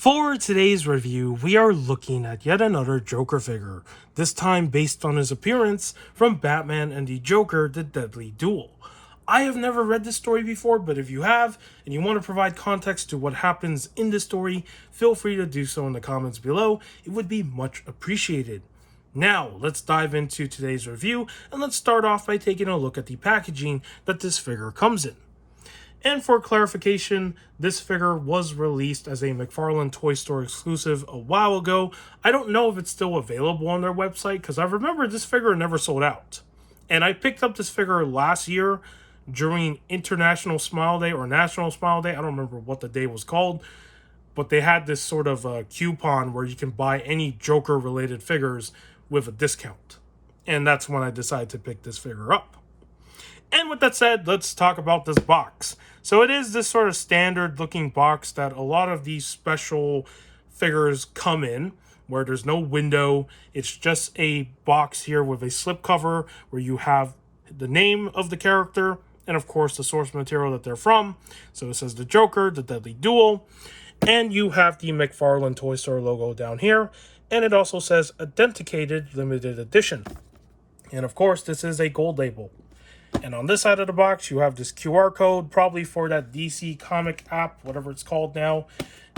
For today's review, we are looking at yet another Joker figure, this time based on his appearance from Batman and the Joker, The Deadly Duel. I have never read this story before, but if you have, and you want to provide context to what happens in this story, feel free to do so in the comments below. It would be much appreciated. Now, let's dive into today's review, and let's start off by taking a look at the packaging that this figure comes in. And for clarification, this figure was released as a Mcfarlane Toy Store exclusive a while ago. I don't know if it's still available on their website because I remember this figure never sold out. And I picked up this figure last year during International Smile Day or National Smile Day. I don't remember what the day was called, but they had this sort of coupon where you can buy any Joker related figures with a discount. And that's when I decided to pick this figure up. And with that said, let's talk about this box. So it is this sort of standard looking box that a lot of these special figures come in, where there's no window. It's just a box here with a slipcover where you have the name of the character and of course the source material that they're from. So it says the Joker, The Deadly Duel, and you have the Mcfarlane Toy Store logo down here. And it also says Authenticated Limited Edition. And of course, this is a gold label. And on this side of the box, you have this QR code, probably for that DC comic app, whatever it's called now.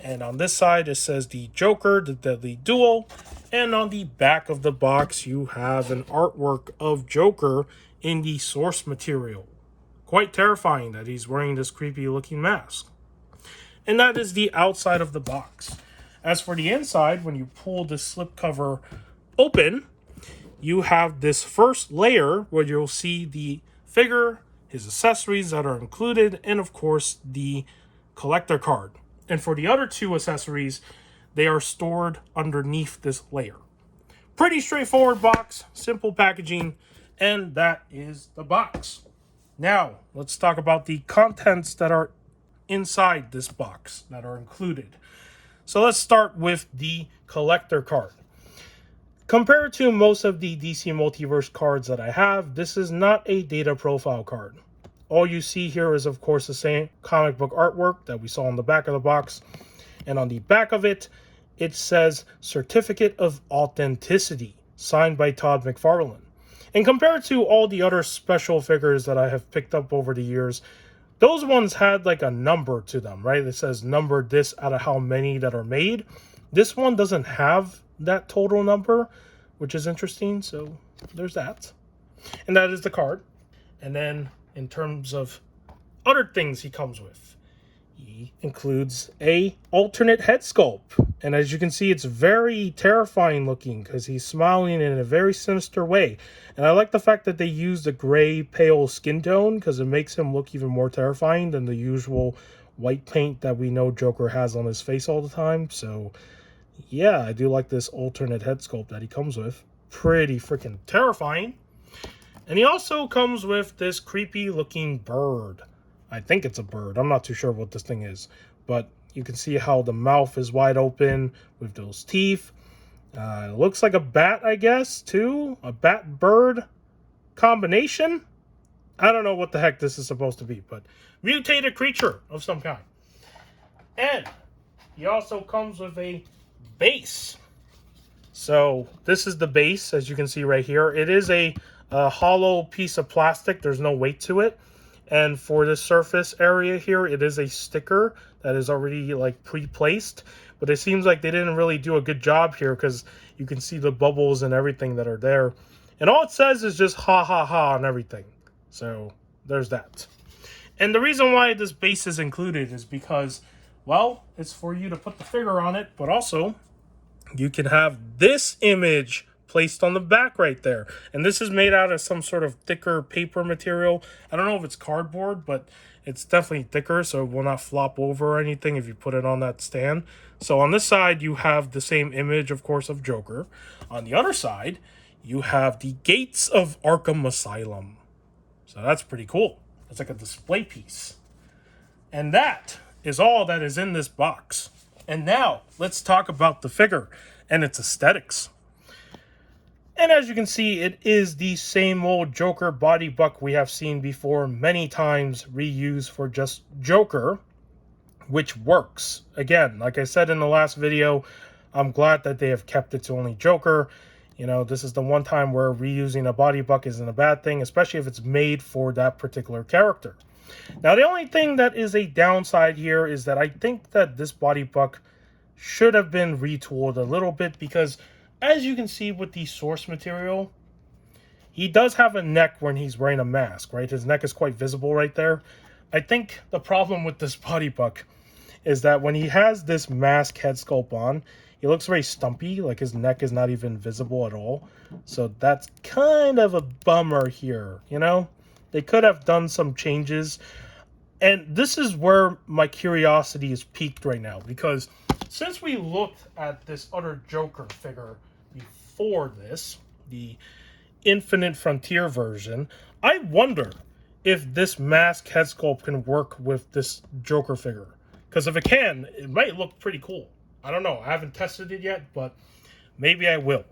And on this side, it says the Joker, The Deadly Duel. And on the back of the box, you have an artwork of Joker in the source material. Quite terrifying that he's wearing this creepy looking mask. And that is the outside of the box. As for the inside, when you pull the slipcover open, you have this first layer where you'll see the figure, his accessories that are included, and of course the collector card. And for the other two accessories, they are stored underneath this layer. Pretty straightforward box, simple packaging, and that is the box. Now, let's talk about the contents that are inside this box that are included. So let's start with the collector card. Compared to most of the DC Multiverse cards that I have, this is not a data profile card. All you see here is, of course, the same comic book artwork that we saw on the back of the box. And on the back of it, it says Certificate of Authenticity, signed by Todd McFarlane. And compared to all the other special figures that I have picked up over the years, those ones had like a number to them, right? It says number this out of how many that are made. This one doesn't have that total number, which is interesting. So there's that. And that is the card. And then in terms of other things he comes with, he includes a alternate head sculpt. And as you can see, it's very terrifying looking because he's smiling in a very sinister way. And I like the fact that they use the gray pale skin tone because it makes him look even more terrifying than the usual white paint that we know Joker has on his face all the time. So yeah, I do like this alternate head sculpt that he comes with. Pretty freaking terrifying. And he also comes with this creepy looking bird. I think it's a bird. I'm not too sure what this thing is. But you can see how the mouth is wide open with those teeth. It looks like a bat, I guess, too. A bat-bird combination. I don't know what the heck this is supposed to be, but mutated creature of some kind. And he also comes with a base. So this is the base, as you can see right here. It is a hollow piece of plastic. There's no weight to it. And for this surface area here, it is a sticker that is already like pre-placed. But it seems like they didn't really do a good job here because you can see the bubbles and everything that are there. And all it says is just ha ha ha and everything. So there's that. And the reason why this base is included is because, well, it's for you to put the figure on it, but also you can have this image placed on the back right there. And this is made out of some sort of thicker paper material. I don't know if it's cardboard, but it's definitely thicker, so it will not flop over or anything if you put it on that stand. So on this side, you have the same image, of course, of Joker. On the other side, you have the Gates of Arkham Asylum. So that's pretty cool. It's like a display piece. And that is all that is in this box. And now, let's talk about the figure and its aesthetics. And as you can see, it is the same old Joker body buck we have seen before many times, reused for just Joker. which works. Again, like I said in the last video, I'm glad that they have kept it to only Joker. You know, this is the one time where reusing a body buck isn't a bad thing, especially if it's made for that particular character. Now, the only thing that is a downside here is that I think that this body buck should have been retooled a little bit, because as you can see with the source material, he does have a neck when he's wearing a mask, right? His neck is quite visible right there. I think the problem with this body buck is that when he has this mask head sculpt on, he looks very stumpy, like his neck is not even visible at all. So that's kind of a bummer here, you know? They could have done some changes. And this is where my curiosity is piqued right now, because since we looked at this other Joker figure before this, the Infinite Frontier version, I wonder if this mask head sculpt can work with this Joker figure. Because if it can, it might look pretty cool. I don't know. I haven't tested it yet, but maybe I will.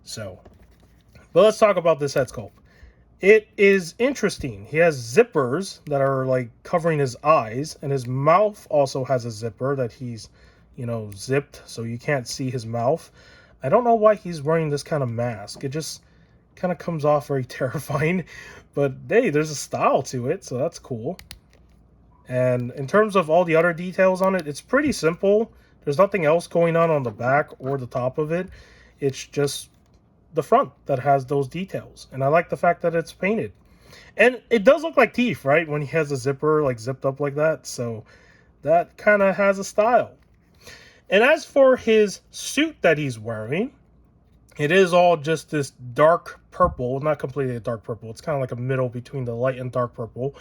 So, but let's talk about this head sculpt. It is interesting. He has zippers that are like covering his eyes, and his mouth also has a zipper that he's, you know, zipped so you can't see his mouth. I don't know why he's wearing this kind of mask. It just kind of comes off very terrifying, but hey, there's a style to it, so that's cool. And in terms of all the other details on it, it's pretty simple. There's nothing else going on the back or the top of it. It's just the front that has those details. And I like the fact that it's painted. And it does look like teeth, right? When he has a zipper like zipped up like that. So that kind of has a style. And as for his suit that he's wearing, it is all just this dark purple. Not completely a dark purple. It's kind of like a middle between the light and dark purple.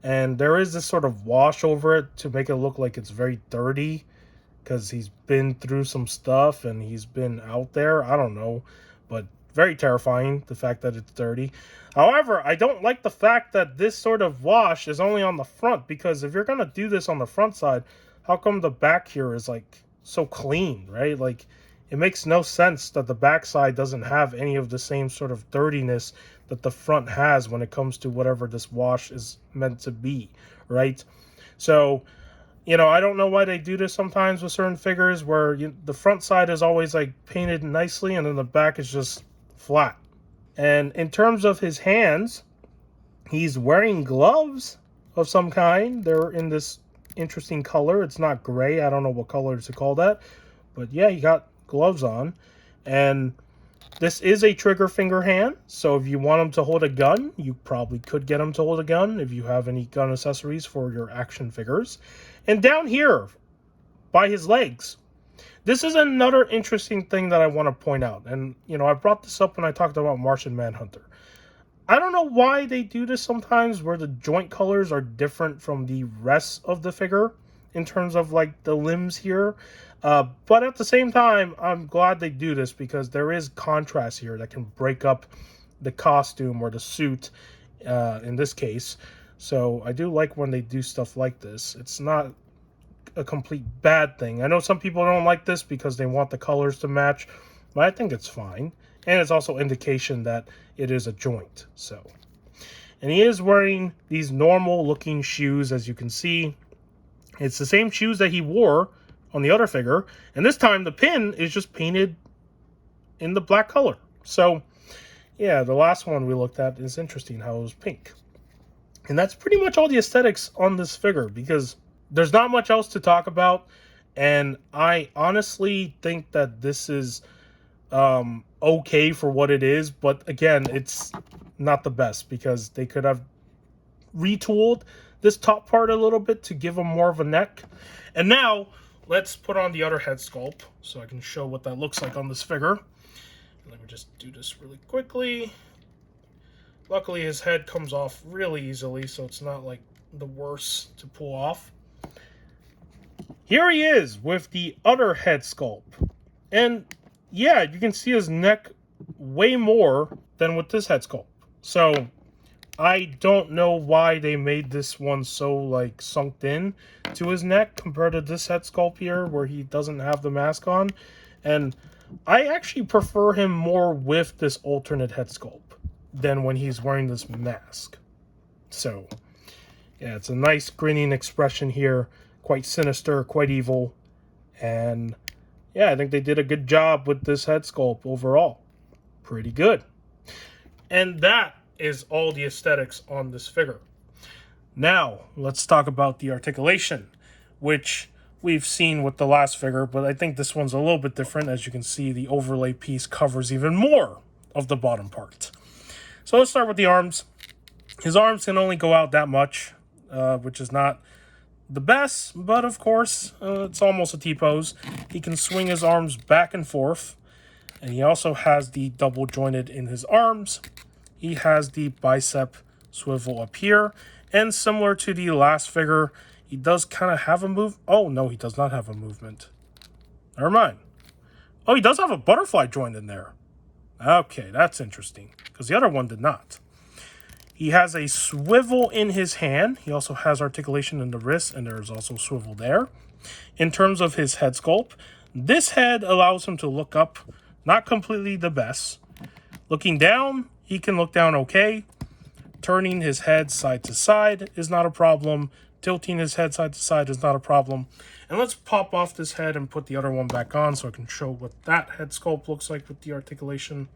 And there is this sort of wash over it to make it look like it's very dirty, because he's been through some stuff and he's been out there. I don't know, but very terrifying, the fact that it's dirty. However, I don't like the fact that this sort of wash is only on the front, because if you're going to do this on the front side, how come the back here is like so clean, right? Like, it makes no sense that the back side doesn't have any of the same sort of dirtiness that the front has when it comes to whatever this wash is meant to be, right? So, you know, I don't know why they do this sometimes with certain figures where the front side is always like painted nicely and then the back is just flat. And in terms of his hands, he's wearing gloves of some kind. They're in this interesting color. It's not gray. I don't know what color to call that. But yeah, he got gloves on. And this is a trigger finger hand. So if you want him to hold a gun, you probably could get him to hold a gun if you have any gun accessories for your action figures. And down here, by his legs, this is another interesting thing that I want to point out. And, you know, I brought this up when I talked about Martian Manhunter. I don't know why they do this sometimes, where the joint colors are different from the rest of the figure in terms of, like, the limbs here. But at the same time, I'm glad they do this, because there is contrast here that can break up the costume or the suit in this case. So I do like when they do stuff like this. It's not a complete bad thing. I know some people don't like this because they want the colors to match, but I think it's fine. And it's also indication that it is a joint. So, and he is wearing these normal looking shoes, as you can see. It's the same shoes that he wore on the other figure, and this time the pin is just painted in the black color. So yeah, the last one we looked at is interesting how it was pink. And that's pretty much all the aesthetics on this figure, because there's not much else to talk about. And I honestly think that this is okay for what it is. But again, it's not the best, because they could have retooled this top part a little bit to give him more of a neck. And now let's put on the other head sculpt so I can show what that looks like on this figure. Let me just do this really quickly. Luckily, his head comes off really easily, so it's not like the worst to pull off. Here he is with the other head sculpt. And yeah, you can see his neck way more than with this head sculpt. So I don't know why they made this one so like sunk in to his neck compared to this head sculpt here where he doesn't have the mask on. And I actually prefer him more with this alternate head sculpt than when he's wearing this mask. So yeah, it's a nice grinning expression here. quite sinister, quite evil. And yeah, I think they did a good job with this head sculpt overall. Pretty good. And that is all the aesthetics on this figure. Now, let's talk about the articulation, which we've seen with the last figure, but I think this one's a little bit different. As you can see, the overlay piece covers even more of the bottom part. So let's start with the arms. His arms can only go out that much, which is not the best, but of course, it's almost a T-pose. He can swing his arms back and forth, and he also has the double jointed in his arms. He has the bicep swivel up here, and similar to the last figure, he does kind of have a move. Oh, no, he does not have a movement. Never mind. Oh, he does have a butterfly joint in there. Okay, that's interesting, because the other one did not. He has a swivel in his hand. He also has articulation in the wrist, and there's also swivel there. In terms of his head sculpt, this head allows him to look up, not completely the best. Looking down, he can look down okay. Turning his head side to side is not a problem. Tilting his head side to side is not a problem. And let's pop off this head and put the other one back on so I can show what that head sculpt looks like with the articulation.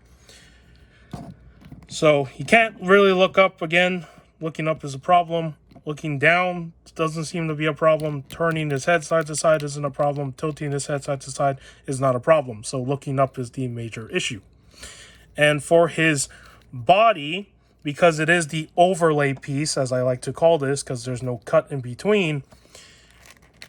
So he can't really look up again. Looking up is a problem. Looking down doesn't seem to be a problem. Turning his head side to side isn't a problem. Tilting his head side to side is not a problem. So looking up is the major issue. And for his body, because it is the overlay piece, as I like to call this, because there's no cut in between,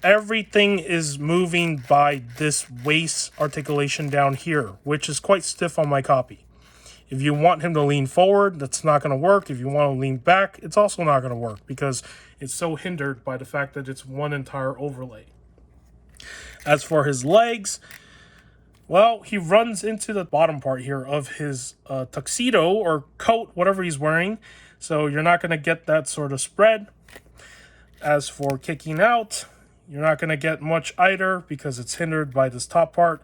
everything is moving by this waist articulation down here, which is quite stiff on my copy. If you want him to lean forward, that's not going to work. If you want to lean back, it's also not going to work because it's so hindered by the fact that it's one entire overlay. As for his legs, well, he runs into the bottom part here of his tuxedo or coat, whatever he's wearing. So you're not going to get that sort of spread. As for kicking out, you're not going to get much either because it's hindered by this top part.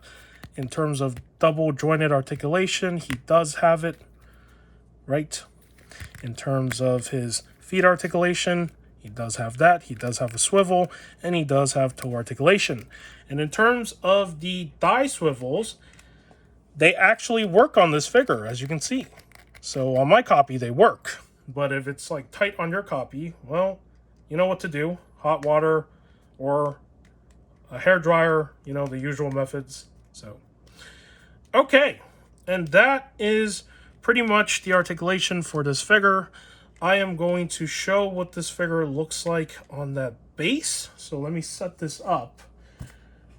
In terms of double jointed articulation, he does have it, right? In terms of his feet articulation, he does have that. He does have a swivel, and he does have toe articulation. And in terms of the thigh swivels, they actually work on this figure, as you can see. So on my copy, they work. But if it's like tight on your copy, well, you know what to do. Hot water or a hairdryer, you know, the usual methods. So, okay, and that is pretty much the articulation for this figure. I am going to show what this figure looks like on that base. So let me set this up.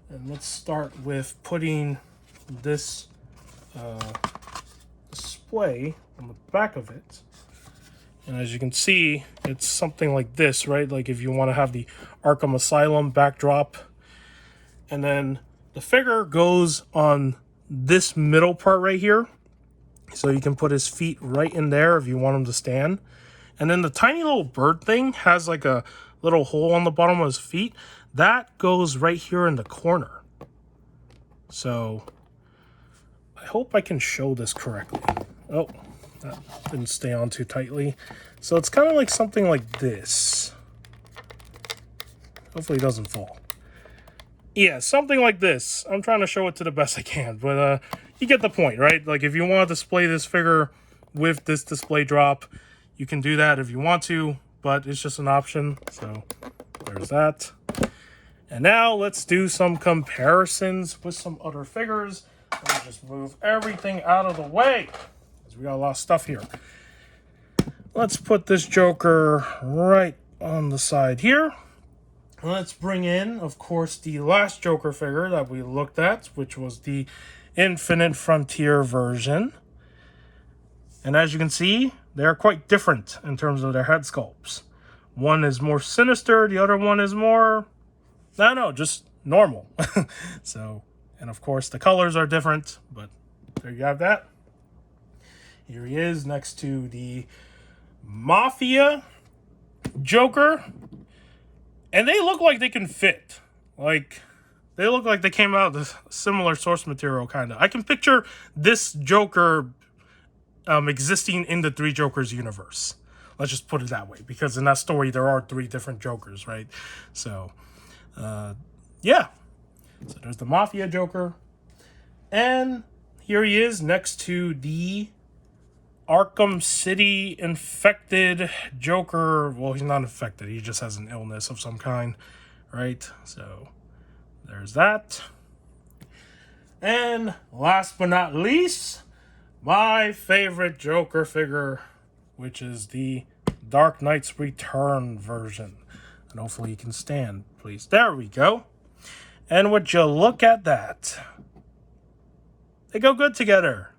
And let's start with putting this display on the back of it. And as you can see, it's something like this, right? Like if you want to have the Arkham Asylum backdrop. And then the figure goes on this middle part right here. So you can put his feet right in there if you want him to stand. And then the tiny little bird thing has like a little hole on the bottom of his feet. That goes right here in the corner. So I hope I can show this correctly. Oh, that didn't stay on too tightly. So it's kind of like something like this. Hopefully it doesn't fall. Yeah, something like this. I'm trying to show it to the best I can, but you get the point, right? Like if you want to display this figure with this display drop, you can do that if you want to, but it's just an option. So there's that. And now let's do some comparisons with some other figures. Let me just move everything out of the way, because we got a lot of stuff here. Let's put this Joker right on the side here. Let's bring in, of course, the last Joker figure that we looked at, which was the Infinite Frontier version. And as you can see, they're quite different in terms of their head sculpts. One is more sinister, the other one is more, no, just normal. So, and of course, the colors are different, but there you have that. Here he is next to the Mafia Joker. And they look like they can fit. Like, they look like they came out of similar source material, kind of. I can picture this Joker existing in the Three Jokers universe. Let's just put it that way. Because in that story, there are three different Jokers, right? So, Yeah. So there's the Mafia Joker. And here he is next to the Arkham City infected Joker. Well, he's not infected. He just has an illness of some kind, right? So there's that. And last but not least, my favorite Joker figure, which is the Dark Knight's Return version. And hopefully you can stand, please. There we go. And would you look at that? They go good together.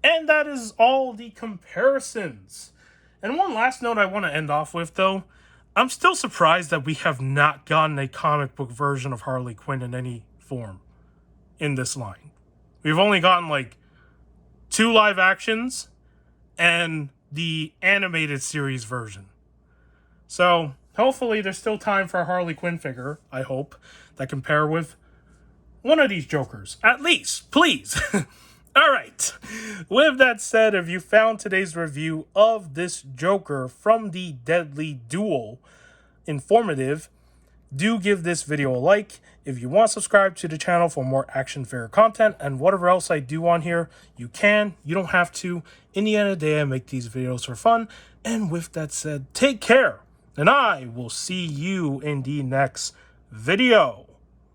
And that is all the comparisons. And one last note I want to end off with, though. I'm still surprised that we have not gotten a comic book version of Harley Quinn in any form in this line. We've only gotten like 2 live actions and the animated series version. So hopefully there's still time for a Harley Quinn figure, I hope, that compare with one of these Jokers. At least, please. All right. With that said, if you found today's review of this Joker from the Deadly Duel informative, do give this video a like. If you want to subscribe to the channel for more action figure content and whatever else I do on here, you can. You don't have to. In the end of the day, I make these videos for fun. And with that said, take care. And I will see you in the next video.